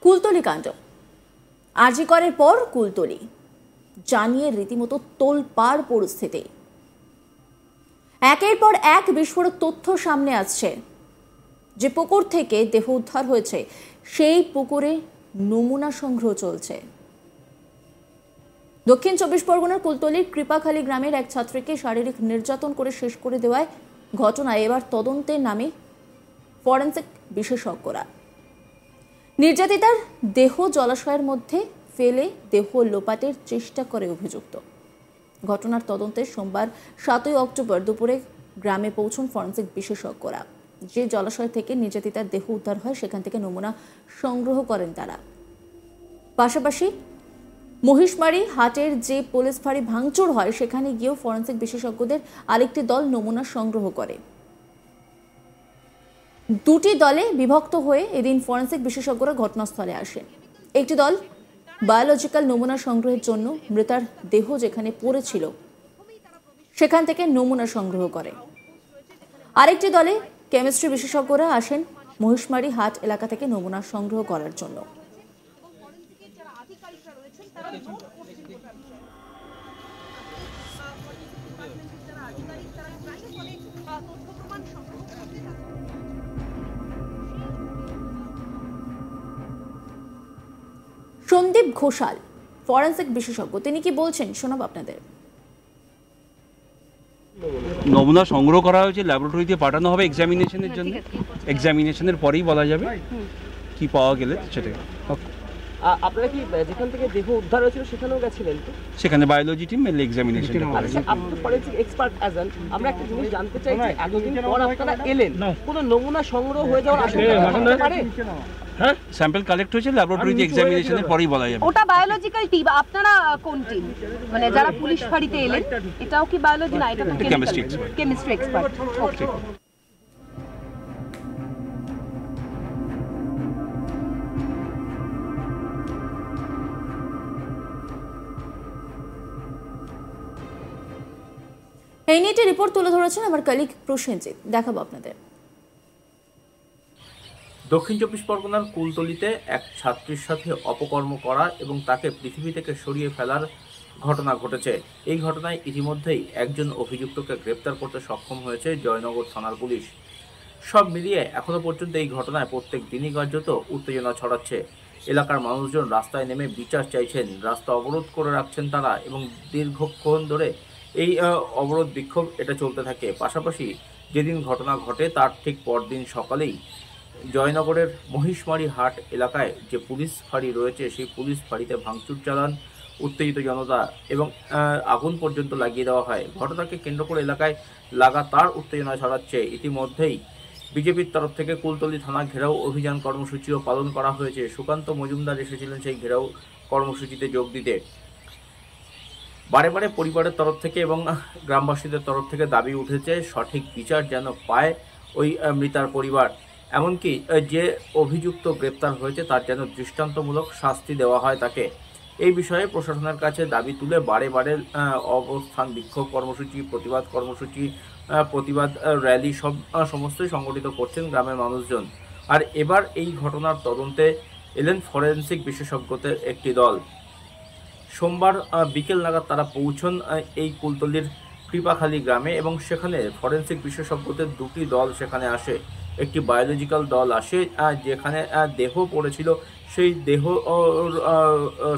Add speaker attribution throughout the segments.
Speaker 1: কুলতলি কাণ্ড, আরজি করের পর কুলতলি জানিয়ে রীতিমতো তোলপাড় পরিস্থিতি। একের পর এক বিস্ফোরক তথ্য সামনে আসছে। যে পুকুর থেকে দেহ উদ্ধার হয়েছে সেই পুকুরে নমুনা সংগ্রহ চলছে। দক্ষিণ চব্বিশ পরগনার কুলতলির কৃপাখালী গ্রামের এক ছাত্রীকে শারীরিক নির্যাতন করে শেষ করে দেওয়ায় ঘটনায় এবার তদন্তের নামে ফরেনসিক বিশেষজ্ঞরা। নির্যাতিতার দেহ জলাশয়ের মধ্যে ফেলে দেহ লোপাটের চেষ্টা করে অভিযুক্ত। ঘটনার তদন্তে সোমবার 7 অক্টোবর দুপুরে গ্রামে পৌঁছন ফরেনসিক বিশেষজ্ঞরা। যে জলাশয় থেকে নির্যাতিতার দেহ উদ্ধার হয় সেখান থেকে নমুনা সংগ্রহ করেন তারা। পাশাপাশি মহিষমারি হাটের যে পুলিশ ফাঁড়ি ভাঙচুর হয় সেখানে গিয়েও ফরেনসিক বিশেষজ্ঞদের আরেকটি দল নমুনা সংগ্রহ করে। দুটি দলে বিভক্ত হয়ে এদিন ফরেনসিক বিশেষজ্ঞরা ঘটনাস্থলে আসেন। একটি দল বায়োলজিক্যাল নমুনা সংগ্রহের জন্য মৃতার দেহ যেখানে পড়েছিল সেখান থেকে নমুনা সংগ্রহ করে। আরেকটি দলে কেমিস্ট্রি বিশেষজ্ঞরা আসেন মহিষমারি হাট এলাকা থেকে নমুনা সংগ্রহ করার জন্য। সন্দীপ ঘোষাল ফরেনসিক বিশেষজ্ঞ, তিনি কি বলছেন শোনাব আপনাদের।
Speaker 2: নমুনা সংগ্রহ করা হয়েছে, ল্যাবরেটরিতে পাঠানো হবে এক্সামিনেশনের জন্য। এক্সামিনেশনের পরেই বলা যাবে কি পাওয়া গেলে সেটাই।
Speaker 3: আপনারা কি যেখান থেকে দেহ উদ্ধার হয়েছিল সেখানেও গেছিলেন? তো
Speaker 2: সেখানে বায়োলজি টিম মেলে এক্সামিনেশন।
Speaker 3: আপনি তো ফরেনসিক এক্সপার্ট আছেন, আমরা একটা জিনিস জানতে চাই যে এতদিন পর আপনারা এলেন, কোনো নমুনা সংগ্রহ হয়ে যাওয়ার আশঙ্কা থাকতে পারে?
Speaker 2: হ্যাঁ, স্যাম্পল কালেক্ট হয়েছে, ল্যাবরেটরিতে এক্সামিনেশনের পরেই বলা যাবে।
Speaker 4: ওটা বায়োলজিক্যাল টিম, আপনারা কোন টিম? মানে যারা পুলিশ ফাঁড়িতে এলেন এটাও কি বায়োলজি? না, এটা তো কেমিস্ট্রি এক্সপার্ট। ওকে।
Speaker 1: এই নিয়ে একটি রিপোর্ট তুলে ধরেছেন আমার কলিগ প্রসেনজিৎ, দেখাবো আপনাদের।
Speaker 5: দক্ষিণ চব্বিশ পরগনার কুলতলিতে এক ছাত্রীর সাথে অপকর্ম করা এবং তাকে পৃথিবী থেকে সরিয়ে ফেলার ঘটনা ঘটেছে। এই ঘটনায় ইতিমধ্যেই একজন অভিযুক্তকে গ্রেপ্তার করতে সক্ষম হয়েছে জয়নগর থানার পুলিশ। সব মিলিয়ে এখনো পর্যন্ত এই ঘটনায় প্রত্যেক দিনই কার্যত উত্তেজনা ছড়াচ্ছে। এলাকার মানুষজন রাস্তায় নেমে বিচার চাইছেন, রাস্তা অবরোধ করে রাখছেন তারা এবং দীর্ঘক্ষণ ধরে এই অবরোধ বিক্ষোভ এটা চলতে থাকে। পাশাপাশি যেদিন ঘটনা ঘটে তার ঠিক পরদিন সকালেই জয়নগরের মহিষমারি হাট এলাকায় যে পুলিশ ফাঁড়ি রয়েছে সেই পুলিশ ফাঁড়িতে ভাঙচুর চালান উত্তেজিত জনতা এবং আগুন পর্যন্ত লাগিয়ে দেওয়া হয়। ঘটনাকে কেন্দ্র করে এলাকায় লাগাতার উত্তেজনা ছড়াচ্ছে। ইতিমধ্যেই বিজেপির তরফ থেকে কুলতলি থানা ঘেরাও অভিযান কর্মসূচিও পালন করা হয়েছে। সুকান্ত মজুমদার এসেছিলেন সেই ঘেরাও কর্মসূচিতে যোগ দিতে। বারে বারে পরিবারের তরফ থেকে এবং গ্রামবাসীদের তরফ থেকে দাবি উঠেছে সঠিক বিচার যেন পায় ওই মৃতার পরিবার, এমনকি যে অভিযুক্ত গ্রেপ্তার হয়েছে তার যেন দৃষ্টান্তমূলক শাস্তি দেওয়া হয় তাকে। এই বিষয়ে প্রশাসনের কাছে দাবি তুলে বারে বারে অবস্থান বিক্ষোভ কর্মসূচি, প্রতিবাদ কর্মসূচি, প্রতিবাদ র্যালি সমস্তই সংগঠিত করছেন গ্রামের মানুষজন। আর এবার এই ঘটনার তদন্তে এলেন ফরেনসিক বিশেষজ্ঞদের একটি দল। সোমবার বিকেল নাগাদ তারা পৌঁছন এই কুলতলির কৃপাখালী গ্রামে এবং সেখানে ফরেনসিক বিশেষজ্ঞদের দুটি দল সেখানে আসে। একটি বায়োলজিক্যাল দল আসে, যেখানে দেহ পড়েছিল সেই দেহ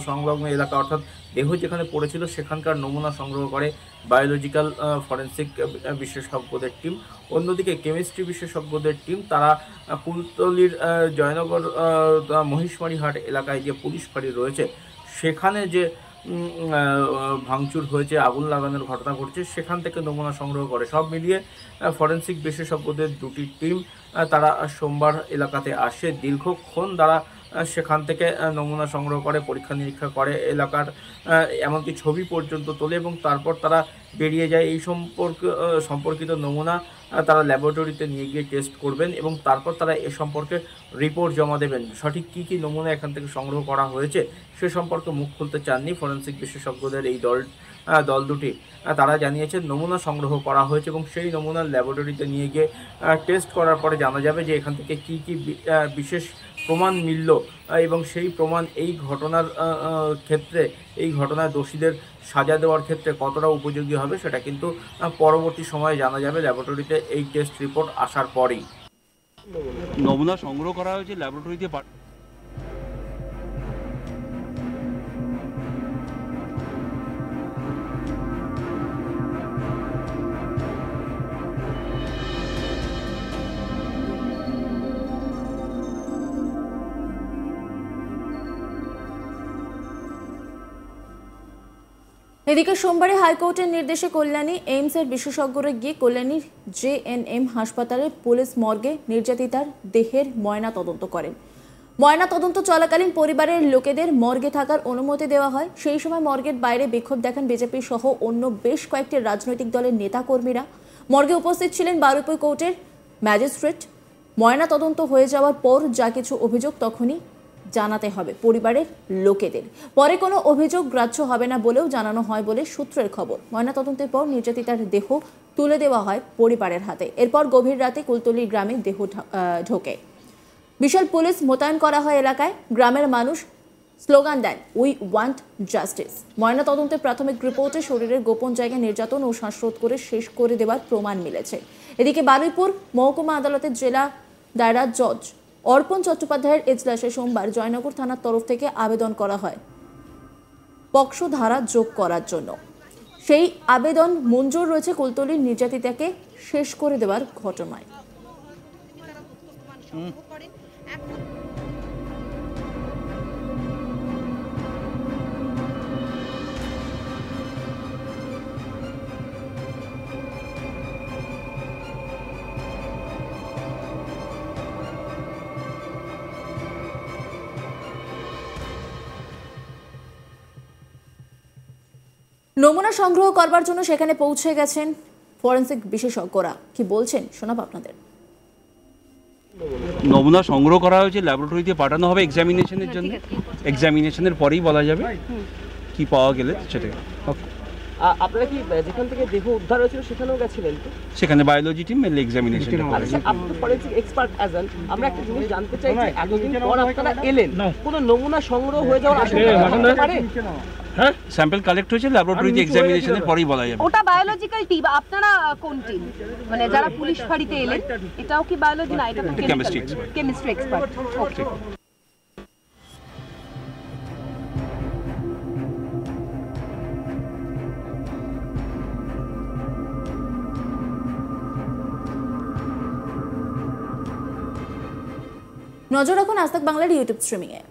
Speaker 5: সংলগ্ন এলাকা, অর্থাৎ দেহ যেখানে পড়েছিল সেখানকার নমুনা সংগ্রহ করে বায়োলজিক্যাল ফরেনসিক বিশেষজ্ঞদের টিম। অন্যদিকে কেমিস্ট্রি বিশেষজ্ঞদের টিম তারা কুলতলির জয়নগর মহিষমারি হাট এলাকায় যে পুলিশ ফাঁড়ি রয়েছে সেখানে যে ভাঙচুর হয়েছে, আগুন লাগানোর ঘটনা ঘটছে, সেখান থেকে নমুনা সংগ্রহ করে। সব মিলিয়ে ফরেনসিক বিশেষজ্ঞদের দুটি টিম তারা সোমবার এলাকাতে আসে। দীর্ঘক্ষণ তারা সেখান থেকে নমুনা সংগ্রহ করে, পরীক্ষা নিরীক্ষা করে, এলাকার এমনকি ছবি পর্যন্ত তোলে এবং তারপর তারা বেরিয়ে যায়। এই সম্পর্কিত নমুনা তারা ল্যাবরেটরিতে নিয়ে গিয়ে টেস্ট করবেন এবং তারপর তারা এ সম্পর্কে রিপোর্ট জমা দেবেন। সঠিক কী নমুনা এখান থেকে সংগ্রহ করা হয়েছে সে সম্পর্কে মুখ খুলতে চাননি ফরেনসিক বিশেষজ্ঞদের এই দল দুটি। তারা জানিয়েছেন নমুনা সংগ্রহ করা হয়েছে এবং সেই নমুনা ল্যাবরেটরিতে নিয়ে গিয়ে টেস্ট করার পরে জানা যাবে যে এখান থেকে কী বিশেষ প্রমাণ মিলল এবং সেই প্রমাণ এই ঘটনার ক্ষেত্রে এই ঘটনায় দোষীদের সাজা দেওয়ার ক্ষেত্রে কতটা উপযোগী হবে সেটা কিন্তু পরবর্তী সময়ে জানা যাবে ল্যাবরেটরিতে এই টেস্ট রিপোর্ট আসার পরেই।
Speaker 2: নমুনা সংগ্রহ করা হয়েছে, ল্যাবরেটরিতে
Speaker 1: এদিকে সোমবারে হাইকোর্টের নির্দেশে কল্যাণী এইমসের বিশেষজ্ঞরা গিয়ে কল্যাণীর JNM হাসপাতালের পুলিশ মর্গে নির্যাতিতার দেহের ময়না তদন্ত করেন। ময়না তদন্ত চলাকালীন পরিবারের লোকেদের মর্গে থাকার অনুমতি দেওয়া হয়। সেই সময় মর্গের বাইরে বিক্ষোভ দেখান বিজেপি সহ অন্য বেশ কয়েকটি রাজনৈতিক দলের নেতাকর্মীরা। মর্গে উপস্থিত ছিলেন বারুইপুর কোর্টের ম্যাজিস্ট্রেট। ময়না তদন্ত হয়ে যাওয়ার পর যা কিছু অভিযোগ তখনই জানাতে হবে পরিবারের লোকেদের। পরে কোনো অভিযোগ গ্রাহ্য হবে না বলেও জানানো হয় বলে সূত্রের খবর। ময়নাতদন্তের পর নির্যাতিতার দেহ তুলে দেওয়া হয় পরিবারের হাতে। এরপর গভীর রাতে কুলতলি গ্রামে দেহ ঢোকে। বিশাল পুলিশ মোতায়েন করা হয় এলাকায়। গ্রামের মানুষ স্লোগান দেন, উই ওয়ান্ট জাস্টিস। ময়নাতদন্তের প্রাথমিক রিপোর্টে শরীরের গোপন জায়গায় নির্যাতন ও শ্বাসরোধ করে শেষ করে দেওয়ার প্রমাণ মিলেছে। এদিকে বারুইপুর মহকুমা আদালতের জেলা দায়রা জজ অর্পণ চট্টোপাধ্যায়ের এজলাসে সোমবার জয়নগর থানার তরফ থেকে আবেদন করা হয় পক্সো ধারা যোগ করার জন্য। সেই আবেদন মঞ্জুর রয়েছে কুলতলির নির্যাতিতাকে শেষ করে দেওয়ার ঘটনায়। নমুনা সংগ্রহ করবার জন্য সেখানে পৌঁছে গেছেন ফরেনসিক বিশেষজ্ঞরা। কি বলছেন শোনাব আপনাদের।
Speaker 2: নমুনা সংগ্রহ করা হয়েছে, ল্যাবরেটরিতে পাঠানো হবে এক্সামিনেশনের জন্য। এক্সামিনেশনের পরেই বলা যাবে কি পাওয়া গেলে সেটা।
Speaker 3: আপনারা কি যেখান থেকে দেহ উদ্ধার হয়েছিল সেখানেও গেছিলেন? তো
Speaker 2: সেখানে বায়োলজি টিম মেলে এক্সামিনেশন।
Speaker 3: আচ্ছা, আপনি ফরেনসিক এক্সপার্ট আছেন, আমরা একটা জিনিস জানতে চাই যে এতদিন পর আপনারা এলেন, কোনো নমুনা সংগ্রহ হয়ে যাওয়ার আশঙ্কা হতে পারে?
Speaker 2: হ্যাঁ, স্যাম্পল কালেক্ট হয়েছে, ল্যাবরেটরিতে এক্সামিনেশনের পরেই বলা যাবে।
Speaker 4: ওটা বায়োলজিক্যাল টিম। আপনারা কোন টিম? মানে যারা পুলিশ ফাঁড়িতে এলেন, এটাও কি বায়োলজি না, এটা তো কেমিস্ট্রি এক্সপার্ট। ওকে।
Speaker 1: নজর রাখুন আজ তাক বাংলার ইউটিউব স্ট্রিমিংয়ে।